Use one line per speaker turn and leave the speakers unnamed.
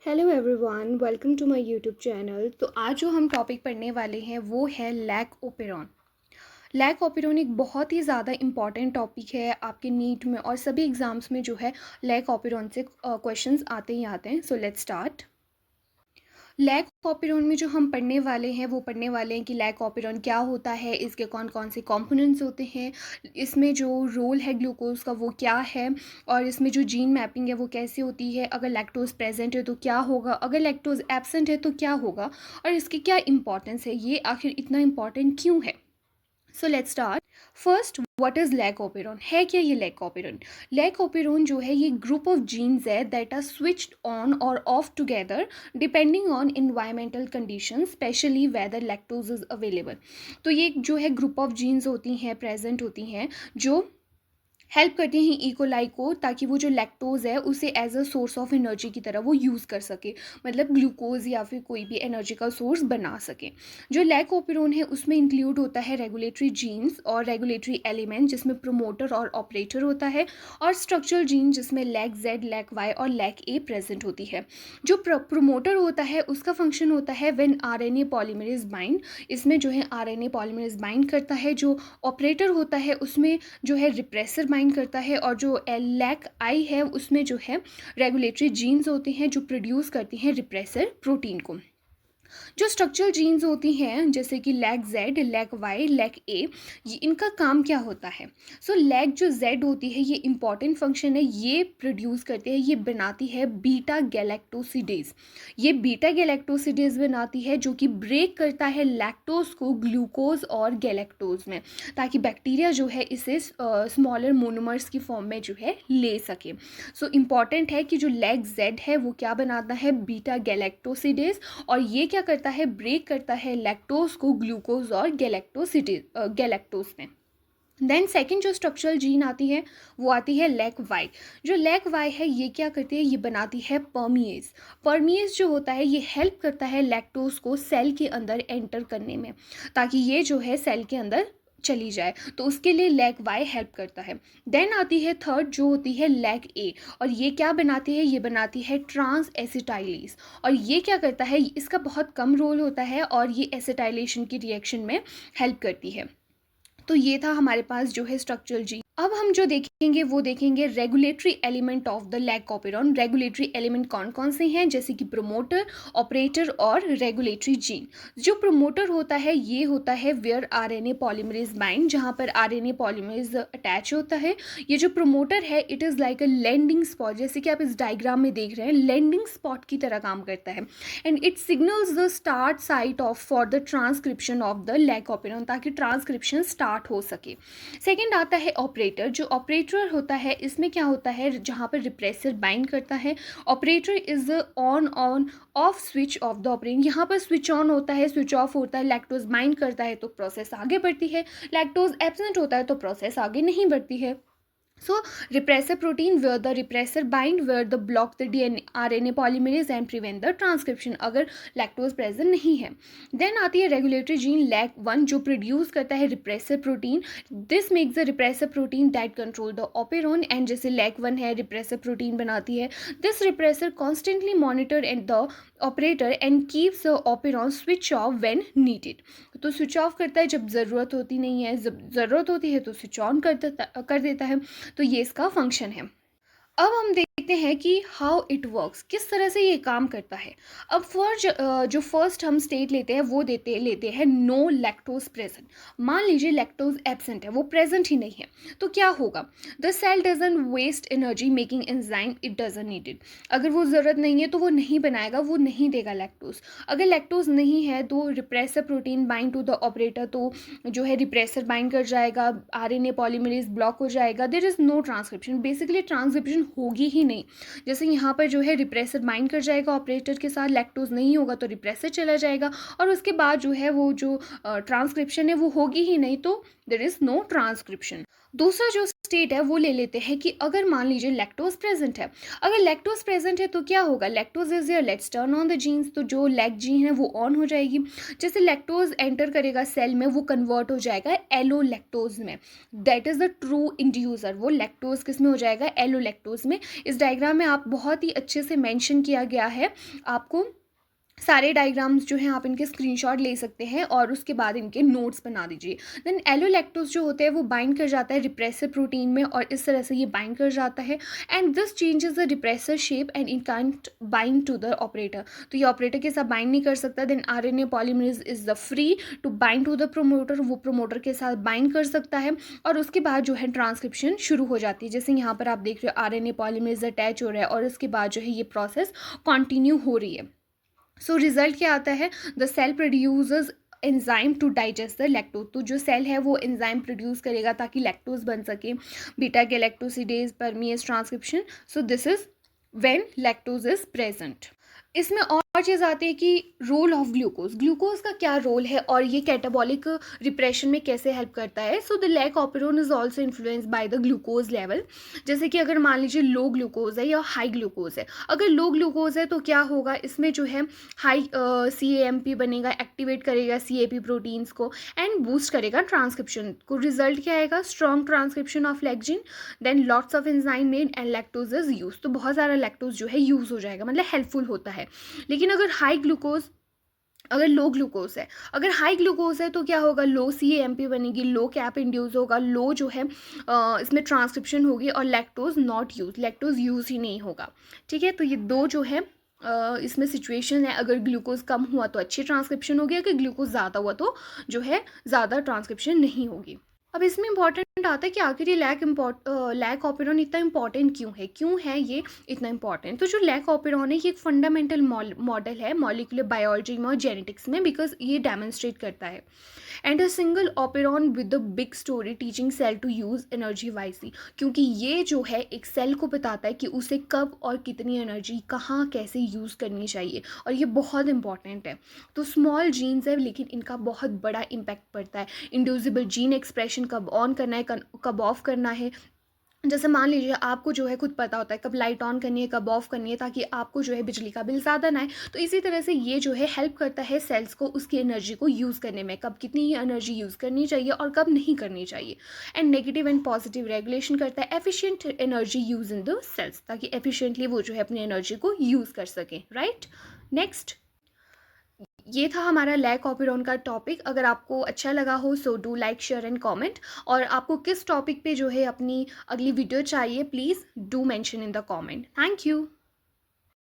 Hello everyone, welcome to my YouTube channel. तो आज जो हम टॉपिक पढ़ने वाले हैं वो है लैक ओपेरॉन। लैक ओपेरॉन एक बहुत ही ज़्यादा इंपॉर्टेंट टॉपिक है आपके नीट में और सभी एग्जाम्स में जो है लैक ओपेरॉन से क्वेश्चंस आते ही आते हैं। So let's start. Lac operon में जो हम पढ़ने वाले हैं वो पढ़ने वाले हैं कि लैक ऑपेरॉन क्या होता है, इसके कौन कौन से कंपोनेंट्स होते हैं, इसमें जो रोल है ग्लूकोज का वो क्या है, और इसमें जो जीन मैपिंग है वो कैसे होती है, अगर लैक्टोज प्रेजेंट है तो क्या होगा, अगर लैक्टोज एब्सेंट है तो क्या होगा, और इसकी क्या इंपॉर्टेंस है, ये आखिर इतना इंपॉर्टेंट क्यों है। So let's start. First, what is lac operon? है क्या ये लैक ऑपेरॉन? लैक ऑपेरॉन जो है ये ग्रुप ऑफ जीन्स है दैट आर स्विच्ड ऑन और off together depending on environmental condition, specially whether lactose is available. तो ये जो है ग्रुप ऑफ जीन्स होती हैं, प्रेजेंट होती हैं, जो हेल्प करती हैं इकोलाई को, ताकि वो जो लैक्टोज है उसे as a source of energy की तरह वो यूज़ कर सके, मतलब ग्लूकोज या फिर कोई भी एनर्जी का सोर्स बना सके। जो लैक ओपेरॉन है उसमें इंक्लूड होता है रेगुलेटरी जीन्स और रेगुलेटरी एलिमेंट जिसमें प्रोमोटर और ऑपरेटर होता है, और स्ट्रक्चरल जीन जिसमें लैक जेड, लैक वाई और लैक ए प्रेजेंट होती है। जो प्रोमोटर होता है उसका फंक्शन होता है व्हेन आरएनए पॉलीमरेज बाइंड, इसमें जो है आरएनए पॉलीमरेज बाइंड करता है। जो ऑपरेटर होता है उसमें जो है रिप्रेसर बाइंड करता है, और जो लैक आई है उसमें जो है रेगुलेटरी जीन्स होती हैं जो प्रोड्यूस करती हैं रिप्रेसर प्रोटीन को। जो स्ट्रक्चरल जीन्स होती हैं जैसे कि lac Z, lac Y, lac A, ये इनका काम क्या होता है? सो लैक जो जेड होती है ये इंपॉर्टेंट फंक्शन है, ये प्रोड्यूस करते हैं, ये बनाती है बीटा गैलेक्टोसिडेज। ये बीटा गैलेक्टोसिडेज बनाती है जो कि ब्रेक करता है लैक्टोज को ग्लूकोज और गैलेक्टोज में, ताकि बैक्टीरिया जो है इसे स्मॉलर मोनोमर्स की फॉर्म में जो है ले सके। सो इम्पॉर्टेंट है कि जो लैक जेड है वो क्या बनाता है? बीटा गैलेक्टोसिडेज, और ये क्या करता है? ब्रेक करता है लैक्टोज को ग्लूकोज और गैलेक्टोज में। देन सेकंड जो स्ट्रक्चरल जीन आती है वो आती है लैक वाई। जो लैक वाई है ये क्या करती है? ये बनाती है परमिएज। परमिएज जो होता है ये हेल्प करता है लैक्टोज को सेल के अंदर एंटर करने में, ताकि ये जो है सेल के अंदर चली जाए, तो उसके लिए लैक वाई हेल्प करता है। देन आती है थर्ड जो होती है लैक ए, और ये क्या बनाती है? ये बनाती है ट्रांस एसिटाइलेज, और ये क्या करता है? इसका बहुत कम रोल होता है और ये एसिटाइलेशन की रिएक्शन में हेल्प करती है। तो ये था हमारे पास जो है स्ट्रक्चरल जीन। अब हम जो देखेंगे वो देखेंगे regulatory element of the lac operon. Regulatory element कौन कौन से हैं? जैसे कि प्रोमोटर, ऑपरेटर और रेगुलेटरी जीन। जो प्रोमोटर होता है ये होता है वेयर आरएनए पॉलीमरेज बाइंड, जहाँ पर आरएनए पॉलीमरेज अटैच होता है। ये जो प्रोमोटर है it is like a landing spot, जैसे कि आप इस डायग्राम में देख रहे हैं, लैंडिंग स्पॉट की तरह काम करता है, and it signals the start site of for the transcription of the lac operon, ताकि ट्रांसक्रिप्शन स्टार्ट हो सके। सेकेंड आता है ऑपरेटर। जो ऑपरेटर होता है इसमें क्या होता है? जहाँ पर रिप्रेसर बाइंड करता है, operator is on off switch off the operand. यहाँ पर स्विच ऑन होता है, स्विच ऑफ होता है, लैक्टोज बाइंड करता है तो प्रोसेस आगे बढ़ती है, लैक्टोज एब्सेंट होता है तो प्रोसेस आगे नहीं बढ़ती है। So repressor protein where the repressor bind where the block the DNA RNA polymerase and prevent the transcription, अगर lactose present नहीं है। Then आती है regulatory gene LAC1 जो produce करता है repressor protein. This makes the repressor protein that control the operon, and जैसे LAC1 है repressor protein बनाती है, this repressor constantly monitor and the operator and keeps the operon switch off when needed. तो switch off करता है जब ज़रूरत होती नहीं है, जब ज़रूरत होती है तो स्विच ऑन कर देता है। तो ये इसका फंक्शन है। अब हम देखते हैं कि हाउ इट वर्क्स, किस तरह से ये काम करता है। अब जो फर्स्ट हम स्टेट लेते हैं वो लेते हैं नो लैक्टोज प्रेजेंट। मान लीजिए लैक्टोज एब्सेंट है, वो प्रेजेंट ही नहीं है, तो क्या होगा? The cell doesn't waste energy making enzyme it doesn't need it. अगर वो ज़रूरत नहीं है तो वो नहीं बनाएगा, वो नहीं देगा लैक्टोज। अगर लैक्टोज नहीं है तो repressor protein bind to the operator, तो जो है रिप्रेसर बाइंड कर जाएगा, आरएनए पॉलीमरेज ब्लॉक हो जाएगा, there is no transcription, basically transcription होगी ही नहीं। जैसे यहाँ पर जो है रिप्रेसर बाइंड कर जाएगा ऑपरेटर के साथ, लैक्टोज नहीं होगा तो रिप्रेसर चला जाएगा, और उसके बाद जो है वो जो ट्रांसक्रिप्शन है वो होगी ही नहीं, तो देयर इज़ नो ट्रांसक्रिप्शन। दूसरा जो स्टेट है वो ले लेते हैं कि अगर मान लीजिए लैक्टोज प्रेजेंट है। अगर लैक्टोज प्रेजेंट है तो क्या होगा, lactose is here, let's turn on the genes, तो जो लैक जीन है वो ऑन हो जाएगी। जैसे लैक्टोज एंटर करेगा सेल में, वो कन्वर्ट हो जाएगा एलो लैक्टोज में। That is the true inducer. वो लैक्टोज किस में हो जाएगा, एलो लैक्टोज में। इस डायग्राम में आप बहुत ही अच्छे से मेंशन किया गया है, आपको सारे डायग्राम्स जो हैं आप इनके स्क्रीनशॉट ले सकते हैं और उसके बाद इनके नोट्स बना दीजिए। देन एलोलैक्टोज जो होते हैं वो बाइंड कर जाता है रिप्रेसर प्रोटीन में, और इस तरह से ये बाइंड कर जाता है, and this changes the repressor shape and in can't bind to the operator. तो ये ऑपरेटर के साथ बाइंड नहीं कर सकता। Then RNA polymerase is the free to bind to the promoter, वो प्रोमोटर के साथ बाइंड कर सकता है, और उसके बाद जो है ट्रांसक्रिप्शन शुरू हो जाती है। जैसे यहाँ पर आप देख रहे हो आरएनए पॉलीमरेज अटैच हो रहा है और उसके बाद जो है ये प्रोसेस कंटिन्यू हो रही है। सो रिजल्ट क्या आता है, the cell produces enzyme to digest the lactose. तो जो सेल है वो एंजाइम प्रोड्यूस करेगा ताकि लैक्टोज बन सके, beta galactosidase परमिएज transcription. So this is when lactose is present. इसमें और चीज़ आती है कि रोल ऑफ ग्लूकोज, ग्लूकोज का क्या रोल है और ये कैटाबॉलिक रिप्रेशन में कैसे हेल्प करता है। So the lac operon is also influence by the glucose level. जैसे कि अगर मान लीजिए लो ग्लूकोज है या हाई ग्लूकोज है, अगर लो ग्लूकोज है तो क्या होगा, इसमें जो है हाई CAMP बनेगा, एक्टिवेट करेगा CAP प्रोटीन्स को एंड बूस्ट करेगा ट्रांसक्रिप्शन को। रिजल्ट क्या आएगा, strong transcription of lac gene, then lots of enzyme made and lactose is use. तो बहुत सारा लैक्टोज जो है यूज हो जाएगा, मतलब हेल्पफुल होता है। लेकिन अगर हाई ग्लूकोज, अगर लो ग्लूकोज है, अगर हाई ग्लूकोज है तो क्या होगा, लो CAMP बनेगी, लो कैप इंड्यूस होगा, लो जो है इसमें ट्रांसक्रिप्शन होगी, और lactose not use, lactose use ही नहीं होगा। ठीक है, तो ये दो जो है इसमें सिचुएशन है। अगर ग्लूकोज कम हुआ तो अच्छी ट्रांसक्रिप्शन होगी, अगर ग्लूकोज ज़्यादा हुआ तो जो है ज़्यादा ट्रांसक्रिप्शन नहीं होगी। अब इसमें इंपॉर्टेंट आता है कि आखिर ये लैक ऑपेरॉन इतना इंपॉर्टेंट क्यों है ये इतना इंपॉर्टेंट। तो जो लैक ऑपेरॉन है ये एक फंडामेंटल मॉडल है मॉलिक्यूलर बायोलॉजी में और जेनेटिक्स में, बिकॉज ये डेमोन्स्ट्रेट करता है and a single operon with a big story teaching cell to use energy wisely. क्योंकि ये जो है एक सेल को बताता है कि उसे कब और कितनी एनर्जी कहाँ कैसे यूज़ करनी चाहिए, और ये बहुत इंपॉर्टेंट है। तो स्मॉल जीन्स है लेकिन इनका बहुत बड़ा इम्पैक्ट पड़ता है। इंड्यूसिबल जीन एक्सप्रेशन कब ऑन करना है, कब ऑफ करना है। जैसे मान लीजिए आपको जो है खुद पता होता है कब लाइट ऑन करनी है, कब ऑफ करनी है, ताकि आपको जो है बिजली का बिल ज़्यादा ना आए। तो इसी तरह से ये जो है हेल्प करता है सेल्स को उसकी एनर्जी को यूज़ करने में, कब कितनी एनर्जी यूज़ करनी चाहिए और कब नहीं करनी चाहिए। And negative and positive regulation करता है efficient energy use in the cells, ताकि एफिशिएंटली वो जो है अपनी एनर्जी को यूज़ कर सकें। राइट, नेक्स्ट, ये था हमारा लैक ऑपेरॉन का टॉपिक। अगर आपको अच्छा लगा हो so do like share and comment, और आपको किस टॉपिक पे जो है अपनी अगली वीडियो चाहिए please do mention in the comment. Thank you.